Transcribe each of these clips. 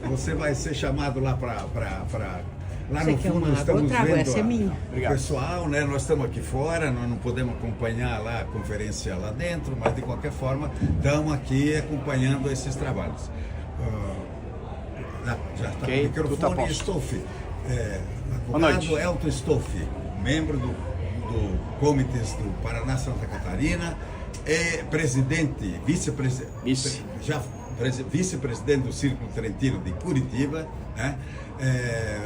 você vai ser chamado lá para... Lá Você no quer fundo uma água? estamos Eu trago, vendo essa é minha. o pessoal, né? Nós estamos aqui fora, nós não podemos acompanhar lá a conferência lá dentro, mas de qualquer forma estamos aqui acompanhando esses trabalhos. Já está Ok, o microfone. Stolfi, advogado Elton Stolfi, membro do Comitês do Paraná Santa Catarina, presidente, vice-presidente do Círculo Trentino de Curitiba, né?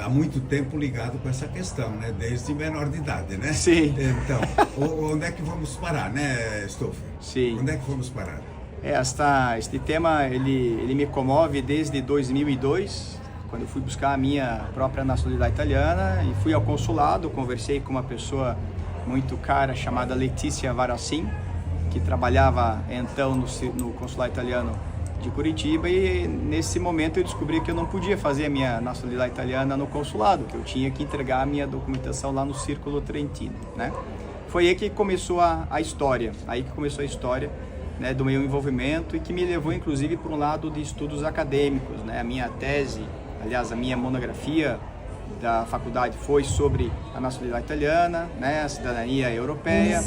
Há muito tempo ligado com essa questão, né? Desde menor de idade, né? Sim. Então, onde é que vamos parar, né, Stolfi? Sim. Onde é que vamos parar? Este tema, ele me comove desde 2002, quando eu fui buscar a minha própria nacionalidade italiana e fui ao consulado, conversei com uma pessoa muito cara chamada Letícia Varacin, que trabalhava então no consulado italiano de Curitiba, e nesse momento eu descobri que eu não podia fazer a minha nacionalidade italiana no consulado, que eu tinha que entregar a minha documentação lá no Círculo Trentino, né? Foi aí que começou a história, né, do meu envolvimento, e que me levou inclusive para um lado de estudos acadêmicos, né? A minha tese, aliás, a minha monografia da faculdade foi sobre a nacionalidade italiana, né, a cidadania europeia,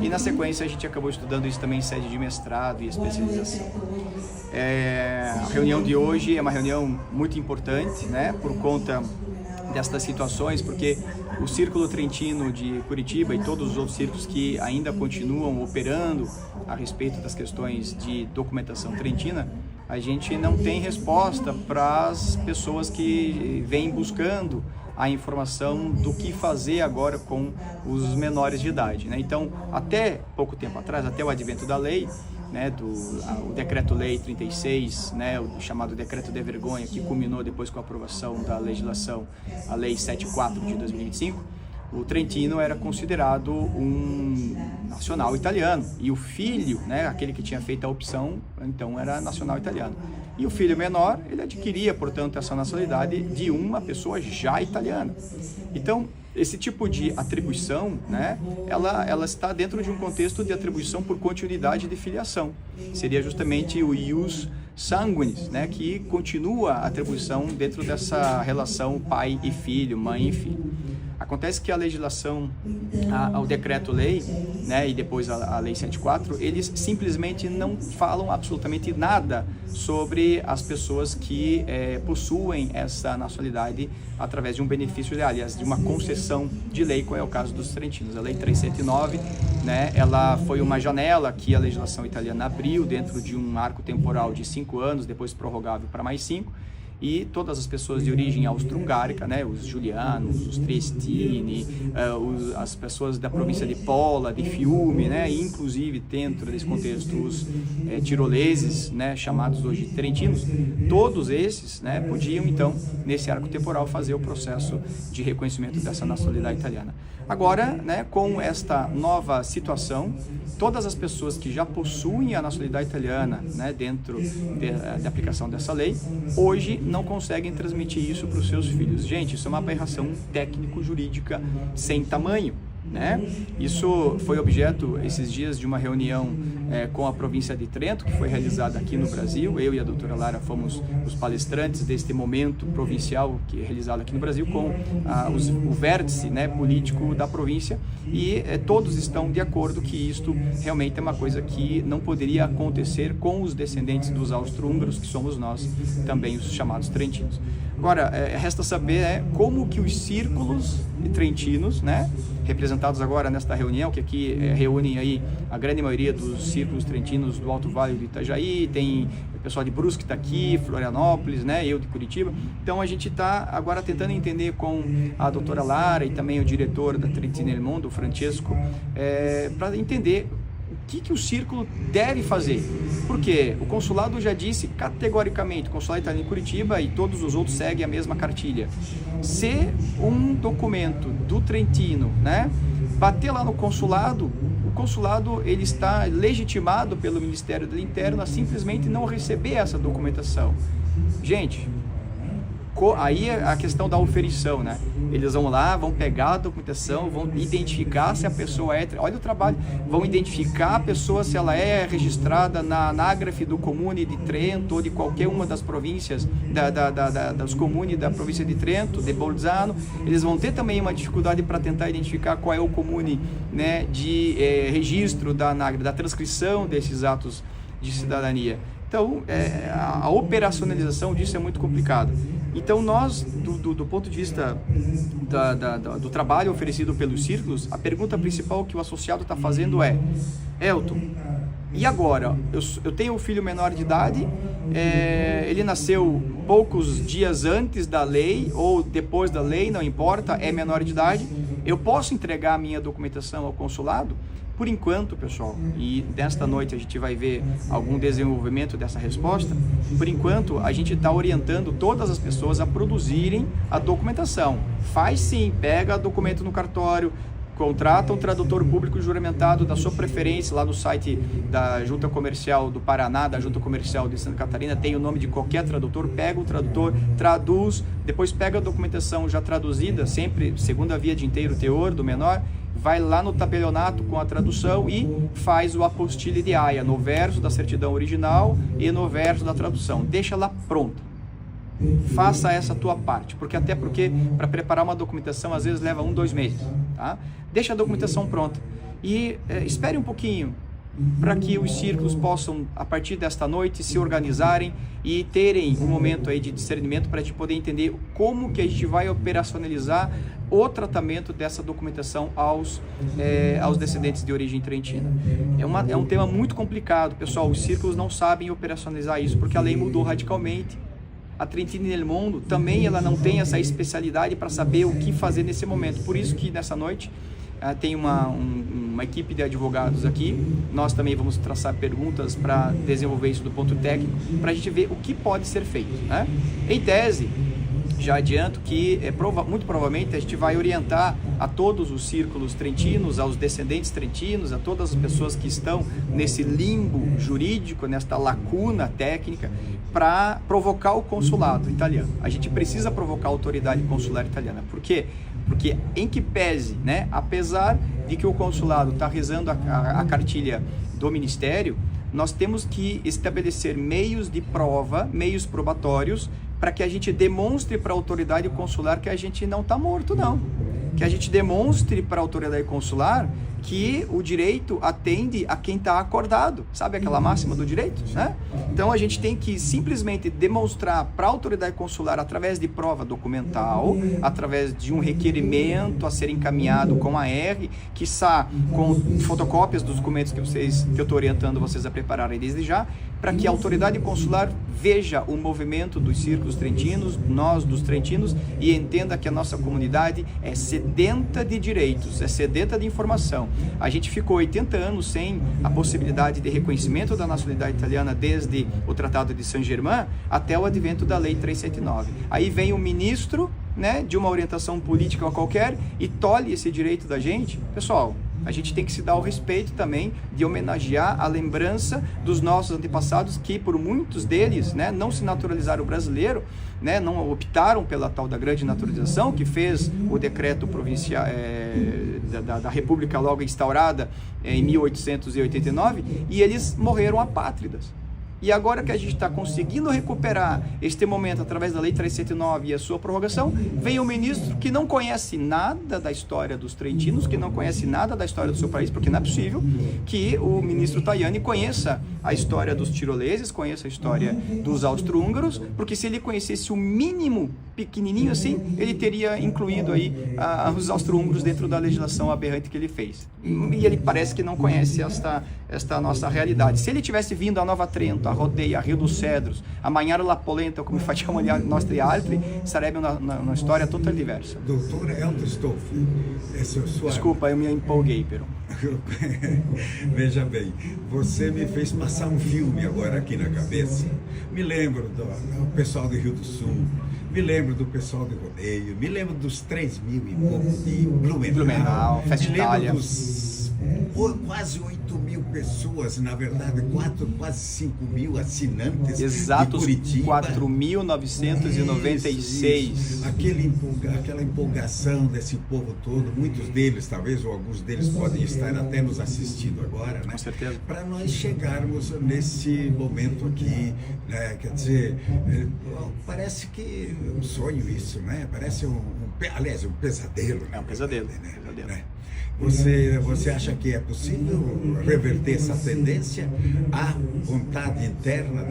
e na sequência a gente acabou estudando isso também em sede de mestrado e especialização. A reunião de hoje é uma reunião muito importante, né, por conta destas situações, porque o Círculo Trentino de Curitiba e todos os outros círculos que ainda continuam operando a respeito das questões de documentação trentina, a gente não tem resposta para as pessoas que vêm buscando a informação do que fazer agora com os menores de idade, né? Então, até pouco tempo atrás, até o advento da lei, né, o Decreto-Lei 36, né, o chamado Decreto de Vergonha, que culminou depois com a aprovação da legislação, a Lei 74 de 2025, o trentino era considerado um nacional italiano, e o filho, né, aquele que tinha feito a opção, então era nacional italiano. E o filho menor, ele adquiria, portanto, essa nacionalidade de uma pessoa já italiana. Então, esse tipo de atribuição, né, ela está dentro de um contexto de atribuição por continuidade de filiação. Seria justamente o ius sanguinis, né, que continua a atribuição dentro dessa relação pai e filho, mãe e filho. Acontece que a legislação, o decreto-lei, né, e depois a Lei 74, eles simplesmente não falam absolutamente nada sobre as pessoas que possuem essa nacionalidade através de um benefício, aliás, de uma concessão de lei, como é o caso dos trentinos. A Lei 379, né, ela foi uma janela que a legislação italiana abriu dentro de um arco temporal de 5 anos, depois prorrogável para mais 5, e todas as pessoas de origem austro-hungarica, né, os Giulianos, os Triestini, as pessoas da província de Pola, de Fiume, né, e inclusive dentro desse contexto os tiroleses, né, chamados hoje de trentinos, todos esses, né, podiam então, nesse arco temporal, fazer o processo de reconhecimento dessa nacionalidade italiana. Agora, né, com esta nova situação, todas as pessoas que já possuem a nacionalidade italiana, né, dentro da aplicação dessa lei, hoje não conseguem transmitir isso para os seus filhos. Gente, isso é uma aberração técnico-jurídica sem tamanho, né? Isso foi objeto, esses dias, de uma reunião com a província de Trento, que foi realizada aqui no Brasil. Eu e a doutora Lara fomos os palestrantes deste momento provincial que é realizado aqui no Brasil, com o vértice, né, político da província, e todos estão de acordo que isto realmente é uma coisa que não poderia acontecer com os descendentes dos austro-húngaros, que somos nós também, os chamados trentinos. Agora, resta saber como que os círculos trentinos, né, representados agora nesta reunião, que aqui reúnem aí a grande maioria dos círculos trentinos do Alto Vale do Itajaí, tem o pessoal de Brusque está aqui, Florianópolis, né, eu de Curitiba. Então a gente está agora tentando entender com a doutora Lara e também o diretor da Trentino El Mondo, o Francesco, para entender o que o círculo deve fazer. Porque o consulado já disse categoricamente, o consulado italiano em Curitiba e todos os outros seguem a mesma cartilha. Se um documento do Trentino, né, bater lá no consulado, o consulado ele está legitimado pelo Ministério do Interno a simplesmente não receber essa documentação. Gente, Aí é a questão da oferição, né? Eles vão lá, vão pegar a documentação, vão identificar se a pessoa é... Olha o trabalho. Vão identificar a pessoa se ela é registrada na Anágrafe do Comune de Trento ou de qualquer uma das províncias, das comunes da província de Trento, de Bolzano. Eles vão ter também uma dificuldade para tentar identificar qual é o comune, né, de registro da Anágrafe, da transcrição desses atos de cidadania. Então, a operacionalização disso é muito complicada. Então, nós, do ponto de vista do trabalho oferecido pelos círculos, a pergunta principal que o associado está fazendo é: Elton, e agora? Eu tenho um filho menor de idade, ele nasceu poucos dias antes da lei ou depois da lei, não importa, é menor de idade, eu posso entregar a minha documentação ao consulado? Por enquanto, pessoal, e nesta noite a gente vai ver algum desenvolvimento dessa resposta, por enquanto a gente está orientando todas as pessoas a produzirem a documentação. Faz sim, pega documento no cartório, contrata um tradutor público juramentado da sua preferência lá no site da Junta Comercial do Paraná, da Junta Comercial de Santa Catarina, tem o nome de qualquer tradutor, pega o tradutor, traduz, depois pega a documentação já traduzida, sempre segundo a via de inteiro teor do menor, vai lá no tabelionato com a tradução e faz o apostille de aia, no verso da certidão original e no verso da tradução. Deixa lá pronta. Faça essa tua parte, porque para preparar uma documentação às vezes leva 1-2 meses, tá? Deixa a documentação pronta e espere um pouquinho para que os círculos possam, a partir desta noite, se organizarem e terem um momento aí de discernimento para a gente poder entender como que a gente vai operacionalizar o tratamento dessa documentação aos descendentes de origem trentina. É um tema muito complicado, pessoal. Os círculos não sabem operacionalizar isso porque a lei mudou radicalmente. A Trentina nel Mondo também ela não tem essa especialidade para saber o que fazer nesse momento. Por isso que nessa noite tem uma equipe de advogados aqui. Nós também vamos traçar perguntas para desenvolver isso do ponto técnico, para a gente ver o que pode ser feito, né? Em tese, já adianto que muito provavelmente a gente vai orientar a todos os círculos trentinos, aos descendentes trentinos, a todas as pessoas que estão nesse limbo jurídico, nesta lacuna técnica, para provocar o consulado italiano. A gente precisa provocar a autoridade consular italiana. Por quê? Porque em que pese, né, apesar de que o consulado está rezando a cartilha do ministério, nós temos que estabelecer meios de prova, meios probatórios, para que a gente demonstre para a autoridade consular que a gente não está morto, não. Que a gente demonstre para a autoridade consular que o direito atende a quem está acordado. Sabe aquela máxima do direito, né? Então a gente tem que simplesmente demonstrar para a autoridade consular, através de prova documental, através de um requerimento a ser encaminhado com a R, quiçá com fotocópias dos documentos que eu estou orientando vocês a prepararem desde já, para que a autoridade consular veja o movimento dos círculos trentinos, nós dos trentinos, e entenda que a nossa comunidade é sedenta de direitos, é sedenta de informação. A gente ficou 80 anos sem a possibilidade de reconhecimento da nacionalidade italiana desde o Tratado de Saint-Germain até o advento da Lei 379. Aí vem o ministro, né, de uma orientação política qualquer e tolhe esse direito da gente. Pessoal, a gente tem que se dar o respeito também de homenagear a lembrança dos nossos antepassados que, por muitos deles, né, não se naturalizaram brasileiro, né, não optaram pela tal da grande naturalização, que fez o decreto provincial da República logo instaurada em 1889, e eles morreram apátridas. E agora que a gente está conseguindo recuperar este momento através da Lei 379 e a sua prorrogação, vem o ministro que não conhece nada da história dos trentinos, que não conhece nada da história do seu país, porque não é possível que o ministro Tajani conheça a história dos tiroleses, conheça a história dos austro-húngaros, porque se ele conhecesse o mínimo pequenininho assim, ele teria incluído aí os austro-húngaros dentro da legislação aberrante que ele fez. E ele parece que não conhece esta nossa realidade. Se ele tivesse vindo a Nova Trento, a Rodeia, a Rio dos Cedros, a Magnara La Polenta, come facciamo gli nostri altri, sarebbe uma história totalmente diversa. Doutor Elton Stolfi, Desculpa, eu me empolguei, Pero. Veja bem, você me fez passar um filme agora aqui na cabeça. Me lembro do pessoal do Rio do Sul, me lembro do pessoal do Rodeio, me lembro dos 3.000 e pouco de Blumenau, Festa me Itália. lembro dos quase 8.000 pessoas, na verdade, quase 5.000 assinantes Exatos, de Curitiba. 4.996. Aquela empolgação desse povo todo, muitos deles, talvez, ou alguns deles podem estar até nos assistindo agora, né? Com certeza. Para nós chegarmos nesse momento aqui, né? Quer dizer, parece que é um sonho isso, né? Parece um pesadelo. É um pesadelo. Né? Você acha que é possível reverter essa tendência à vontade interna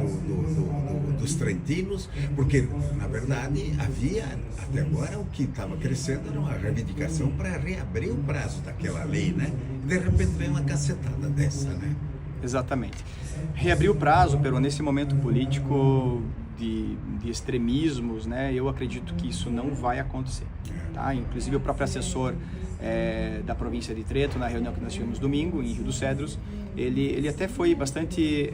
dos trentinos? Porque, na verdade, havia, até agora, o que estava crescendo era uma reivindicação para reabrir o prazo daquela lei, né? E, de repente, vem uma cacetada dessa, né? Exatamente. Reabrir o prazo, Peron, nesse momento político de extremismos, né? Eu acredito que isso não vai acontecer. Tá? Inclusive, o próprio assessor da província de Trento, na reunião que nós tivemos domingo, em Rio dos Cedros, ele até foi bastante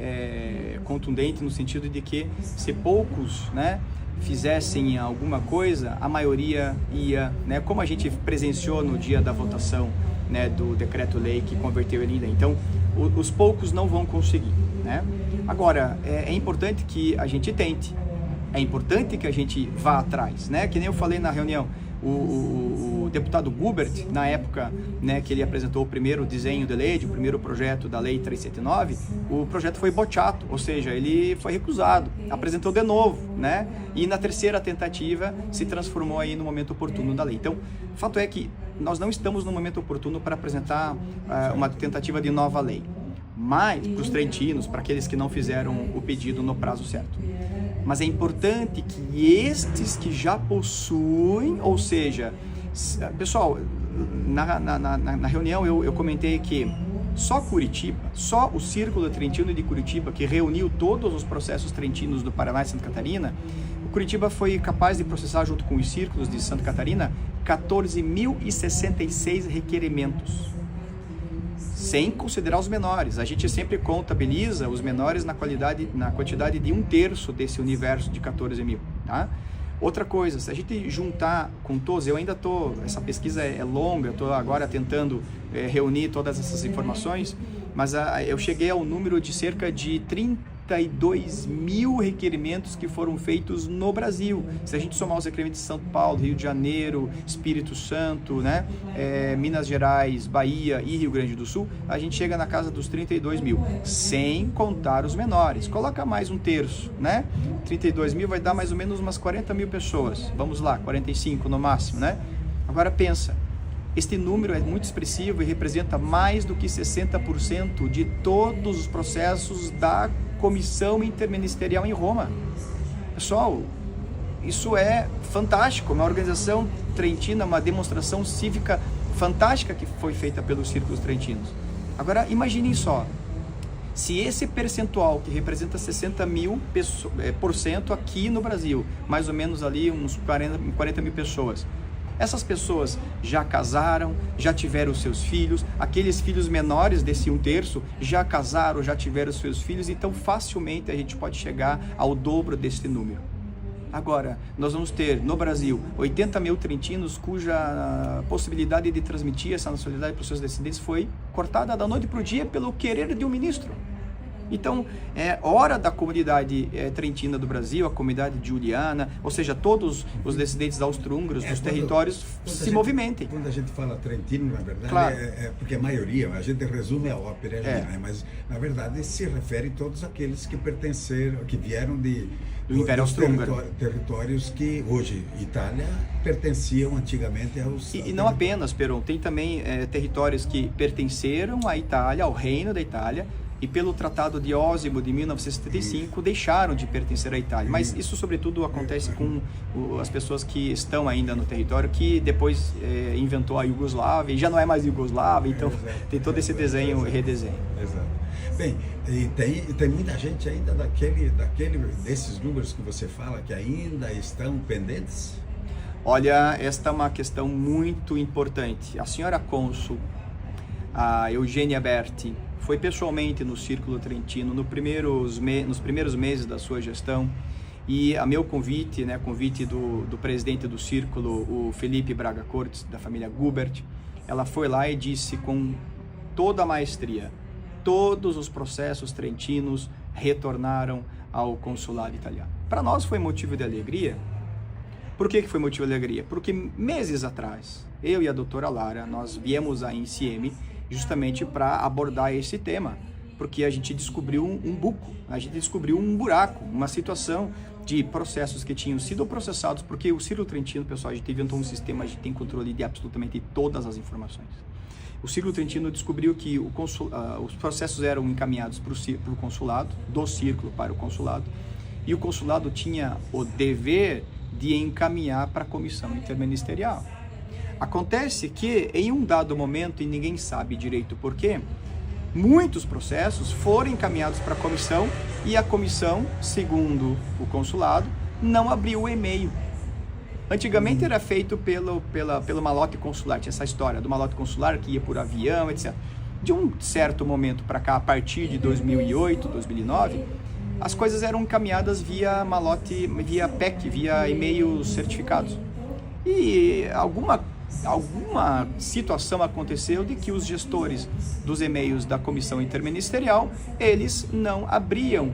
contundente no sentido de que se poucos, né, fizessem alguma coisa, a maioria ia, né, como a gente presenciou no dia da votação, né, do decreto-lei que converteu ele em lei. Então, os poucos não vão conseguir, né? Agora, é importante que a gente tente, é importante que a gente vá atrás, né? Que nem eu falei na reunião, o deputado Gubert, na época, né, que ele apresentou o primeiro desenho de lei, o primeiro projeto da Lei 379, o projeto foi bochato, ou seja, ele foi recusado, apresentou de novo, né? E na terceira tentativa se transformou aí no momento oportuno da lei. Então, o fato é que nós não estamos no momento oportuno para apresentar uma tentativa de nova lei, mas para os trentinos, para aqueles que não fizeram o pedido no prazo certo. Mas é importante que estes que já possuem, ou seja, pessoal, na reunião eu comentei que só Curitiba, só o Círculo Trentino de Curitiba, que reuniu todos os processos trentinos do Paraná e Santa Catarina, o Curitiba foi capaz de processar junto com os círculos de Santa Catarina 14.066 requerimentos. Sem considerar os menores. A gente sempre contabiliza os menores na quantidade de 1/3 desse universo de 14.000, tá? Outra coisa, se a gente juntar com todos, essa pesquisa é longa, eu estou agora tentando reunir todas essas informações, mas eu cheguei ao número de cerca de 32.000 requerimentos que foram feitos no Brasil. Se a gente somar os requerimentos de São Paulo, Rio de Janeiro, Espírito Santo, né, Minas Gerais, Bahia e Rio Grande do Sul, a gente chega na casa dos 32.000, sem contar os menores. Coloca mais 1/3, né? 32.000 vai dar mais ou menos umas 40.000 pessoas. Vamos lá, 45 no máximo, né? Agora pensa, este número é muito expressivo e representa mais do que 60% de todos os processos da Comissão Interministerial em Roma. Pessoal, isso é fantástico, uma organização trentina, uma demonstração cívica fantástica que foi feita pelos círculos trentinos. Agora, imaginem só, se esse percentual, que representa 60.000% aqui no Brasil, mais ou menos ali uns 40.000 pessoas, essas pessoas já casaram, já tiveram seus filhos, aqueles filhos menores desse 1/3 já casaram, já tiveram seus filhos, então facilmente a gente pode chegar ao dobro desse número. Agora, nós vamos ter no Brasil 80.000 trentinos cuja possibilidade de transmitir essa nacionalidade para os seus descendentes foi cortada da noite para o dia pelo querer de um ministro. Então, é hora da comunidade trentina do Brasil, a comunidade juliana, ou seja, todos os descendentes austro-húngaros dos territórios se movimentem. Quando a gente fala trentino, na verdade, claro, porque a maioria, a gente resume a ópera ali, né? Mas, na verdade, se refere a todos aqueles que pertenceram, que vieram do Império Austro-Húngaro, territórios que hoje, Itália, pertenciam antigamente aos... E não apenas, Peron, tem também territórios que pertenceram à Itália, ao Reino da Itália, e pelo Tratado de Osimo de 1975 deixaram de pertencer à Itália. Mas isso, sobretudo, acontece com as pessoas que estão ainda no território, que depois inventou a Iugoslávia, e já não é mais Iugoslávia, então tem todo esse desenho e redesenho. Exato. Bem, e tem muita gente ainda desses números que você fala que ainda estão pendentes? Olha, esta é uma questão muito importante. A senhora cônsul, a Eugênia Berti, foi pessoalmente no Círculo Trentino nos primeiros meses da sua gestão, e a meu convite, né, convite do presidente do Círculo, o Felipe Braga Cortes, da família Gubert, ela foi lá e disse com toda a maestria, todos os processos trentinos retornaram ao consulado italiano. Para nós foi motivo de alegria. Por que foi motivo de alegria? Porque meses atrás, eu e a doutora Lara, nós viemos à INCM justamente para abordar esse tema, porque a gente descobriu um buco, a gente descobriu um buraco, uma situação de processos que tinham sido processados, porque o Círculo Trentino, pessoal, a gente inventou um sistema, a gente tem controle de absolutamente todas as informações. O Círculo Trentino descobriu que os processos eram encaminhados para o consulado, do Círculo para o consulado, e o consulado tinha o dever de encaminhar para a comissão interministerial. Acontece que, em um dado momento, e ninguém sabe direito por quê, muitos processos foram encaminhados para a comissão e a comissão, segundo o consulado, não abriu o e-mail. Antigamente era feito pelo malote consular, tinha essa história do malote consular que ia por avião, etc. De um certo momento para cá, a partir de 2008, 2009, as coisas eram encaminhadas via malote, via PEC, via e-mails certificados. E alguma situação aconteceu de que os gestores dos e-mails da comissão interministerial, eles não abriam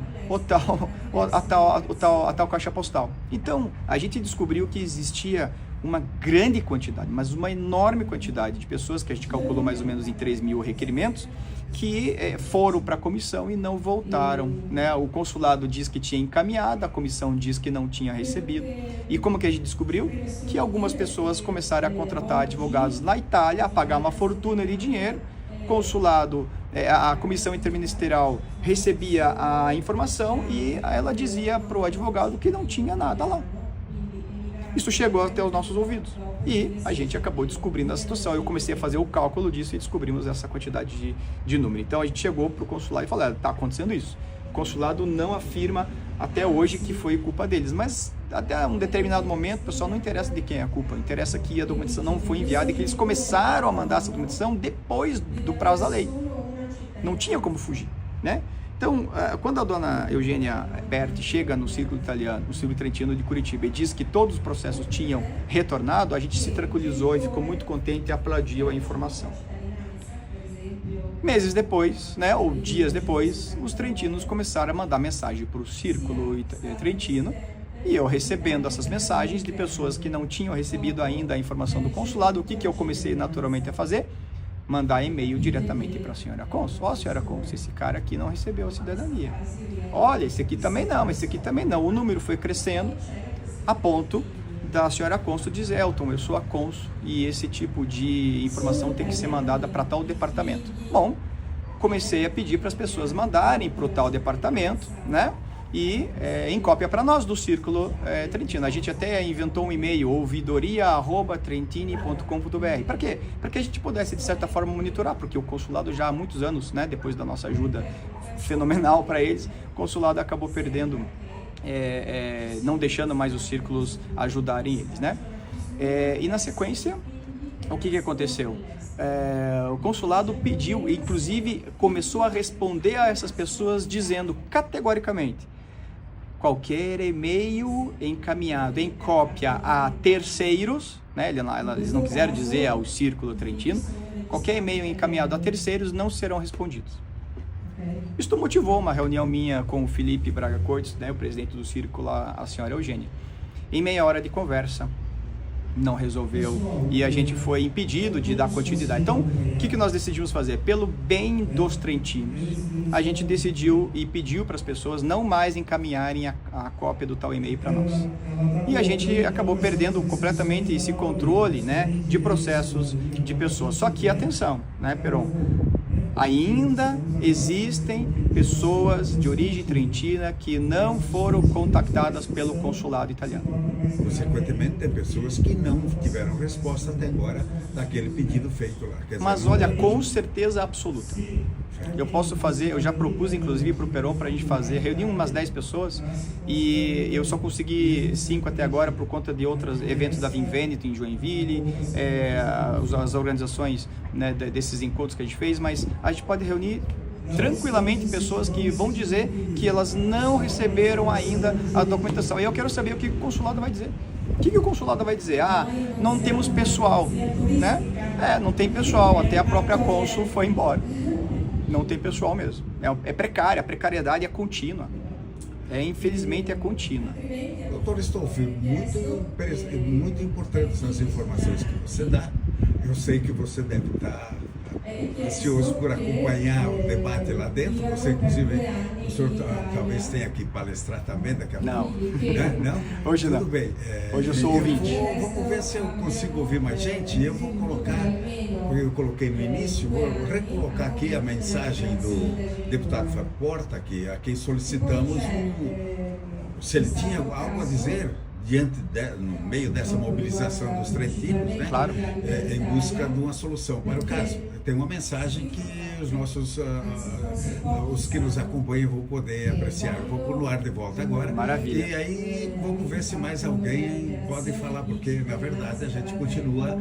a tal caixa postal. Então, a gente descobriu que existia uma grande quantidade, mas uma enorme quantidade de pessoas, que a gente calculou mais ou menos em 3 mil requerimentos, que foram para a comissão e não voltaram, né? O consulado diz que tinha encaminhado, a comissão diz que não tinha recebido. E como que a gente descobriu? Que algumas pessoas começaram a contratar advogados na Itália, a pagar uma fortuna de dinheiro, consulado, a comissão interministerial recebia a informação e ela dizia para o advogado que não tinha nada lá. Isso chegou até os nossos ouvidos e a gente acabou descobrindo a situação. Eu comecei a fazer o cálculo disso e descobrimos essa quantidade de número. Então a gente chegou para o consulado e falou, está acontecendo isso. O consulado não afirma até hoje que foi culpa deles, mas até um determinado momento, pessoal, não interessa de quem é a culpa, interessa que a documentação não foi enviada e que eles começaram a mandar essa documentação depois do prazo da lei. Não tinha como fugir, né? Então, quando a dona Eugênia Berti chega no Círculo Italiano, no Círculo Trentino de Curitiba, e diz que todos os processos tinham retornado, a gente se tranquilizou e ficou muito contente e aplaudiu a informação. Meses depois, né, ou dias depois, os trentinos começaram a mandar mensagem para o Círculo Trentino, e eu recebendo essas mensagens de pessoas que não tinham recebido ainda a informação do consulado, o que eu comecei naturalmente a fazer? Mandar e-mail diretamente para a senhora cônsul. Ó, senhora cônsul, esse cara aqui não recebeu a cidadania. Olha, esse aqui também não, esse aqui também não. O número foi crescendo a ponto da senhora cônsul dizer, Elton, eu sou a cônsul e esse tipo de informação tem que ser mandada para tal departamento. Bom, comecei a pedir para as pessoas mandarem para o tal departamento, né? E em cópia para nós do Círculo Trentino. A gente até inventou um e-mail, ouvidoria@trentini.com.br. Para quê? Para que a gente pudesse, de certa forma, monitorar, porque o consulado já há muitos anos, né, depois da nossa ajuda fenomenal para eles, o consulado acabou perdendo, não deixando mais os círculos ajudarem eles, né? E na sequência, o que aconteceu? O consulado pediu, inclusive começou a responder a essas pessoas dizendo categoricamente: qualquer e-mail encaminhado em cópia a terceiros, né, eles não quiseram dizer ao Círculo Trentino, qualquer e-mail encaminhado a terceiros não serão respondidos. Isto motivou uma reunião minha com o Felipe Braga Cortes, né, o presidente do Círculo, a senhora Eugênia. Em meia hora de conversa, não resolveu e a gente foi impedido de dar continuidade. Então, o que nós decidimos fazer? Pelo bem dos trentinos, a gente decidiu e pediu para as pessoas não mais encaminharem a cópia do tal e-mail para nós. E a gente acabou perdendo completamente esse controle, né, de processos de pessoas. Só que, atenção, né, Peron? Ainda existem pessoas de origem trentina que não foram contactadas pelo consulado italiano. Consequentemente, tem pessoas que não tiveram resposta até agora daquele pedido feito lá. Mas olha, com certeza absoluta. Eu posso fazer, eu já propus inclusive para o Peron para a gente reunir umas 10 pessoas e eu só consegui 5 até agora por conta de outros eventos da Vinvenito em Joinville, as organizações, né, desses encontros que a gente fez, mas a gente pode reunir tranquilamente pessoas que vão dizer que elas não receberam ainda a documentação. E eu quero saber o que o consulado vai dizer. O que o consulado vai dizer? Ah, não temos pessoal, né? Não tem pessoal, até a própria cônsul foi embora. Não tem pessoal mesmo. É precária, a precariedade é contínua. Infelizmente é contínua. Doutor Stolfi, muito importantes as informações que você dá. Eu sei que você deve estar ansioso por acompanhar o debate lá dentro. Você, inclusive, o senhor talvez tenha que palestrar também daqui a pouco. Não? Hoje não. Tudo bem. Hoje eu sou ouvinte. Vamos ver se eu consigo ouvir mais gente. Eu vou colocar, eu coloquei no início, vou recolocar aqui a mensagem do deputado Fábio Porta, a quem solicitamos se ele tinha algo a dizer no meio dessa mobilização dos trentinos, né? Claro. Em busca de uma solução para o caso. Tem uma mensagem que os que nos acompanham vão poder apreciar. Eu vou pôr no ar de volta agora. Maravilha. E aí vamos ver se mais alguém pode falar, porque na verdade a gente continua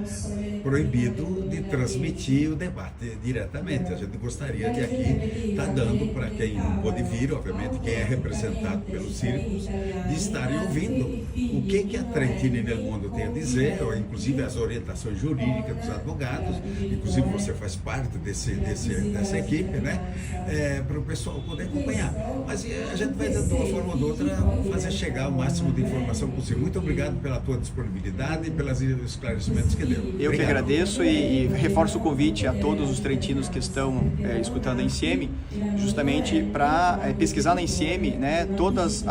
proibido de transmitir o debate diretamente. A gente gostaria de aqui estar dando para quem não pôde vir, obviamente, quem é representado pelos círculos, de estarem ouvindo o que a Trentini nel Mundo tem a dizer, ou inclusive as orientações jurídicas dos advogados, inclusive você faz parte dessa equipe, né? Para o pessoal poder acompanhar. Mas a gente vai, de uma forma ou de outra, fazer chegar o máximo de informação possível. Muito obrigado pela tua disponibilidade e pelos esclarecimentos que deu. Eu que agradeço e reforço o convite a todos os trentinos que estão escutando a INSIEME, justamente para pesquisar na INSIEME, né, todos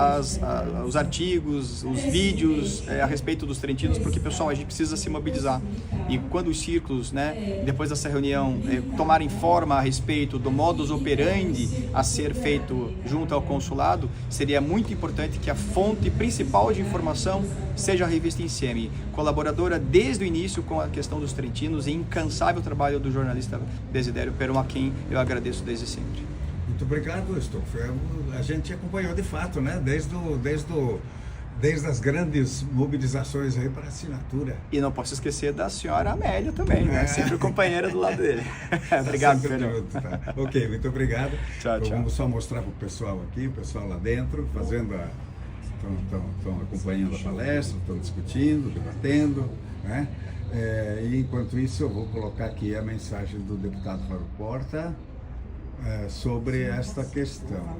os artigos, os vídeos a respeito dos trentinos, porque, pessoal, a gente precisa se mobilizar. E quando os círculos, né, depois dessa reunião, tomarem forma a respeito do modus operandi a ser feito junto ao consulado, seria muito importante que a fonte principal de informação seja a revista INSIEME, colaboradora desde o início com a questão dos trentinos e incansável trabalho do jornalista Desidério Peron, a quem eu agradeço desde sempre. Muito obrigado, Stolfi. A gente acompanhou de fato, né, desde as grandes mobilizações aí para assinatura. E não posso esquecer da senhora Amélia também, né? Sempre companheira do lado dele. Obrigado, Pedro. Tá. Ok, muito obrigado. Tchau. Vamos só mostrar para o pessoal aqui, o pessoal lá dentro, estão acompanhando a palestra, estão discutindo, debatendo, né? E enquanto isso eu vou colocar aqui a mensagem do deputado Fábio Porta sobre esta questão.